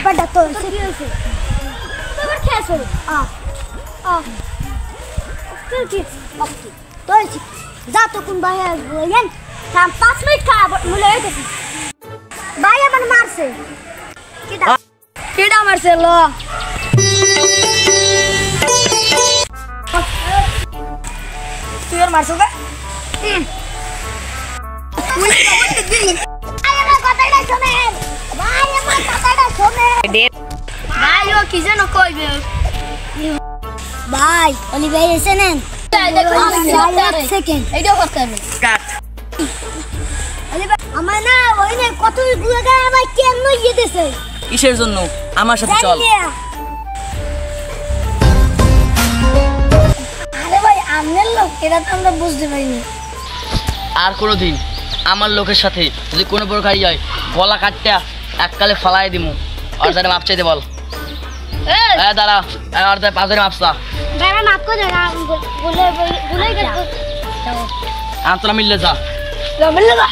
পেটটা তো কি হয়েছে তোমার খেয়েছো কি তো যা তো কোন ভাই বলেন 5 মিনিট খাওয়া মুলে হইতেছে ভাই আমার মারছে কেডা মারছে লো তুই আর মারছো কে ভাই ও কি যেন কইবে ভাই অলিভার এসেনেন সেকেন্ড এইটাও করতে হবে কাট আমার না ওই না কত গুলা ভাই কেন ইয়ে দিছে কিসের জন্য আমার সাথে চল আরে ভাই আমনের লোক এটা তো আমরা বুঝতে পারিনি আর কোনোদিন আমার লোকের সাথে যদি কোনো প্রকারই হয় গলা কাটটা এককালে ফালাই দিমু আর যারা মাপ চাইতে বল দাঁড়া আর পাঁচজনে মাপসা দাঁড়া মাপ করে বলে বলে আন্তরা মিললে যা মিললে যা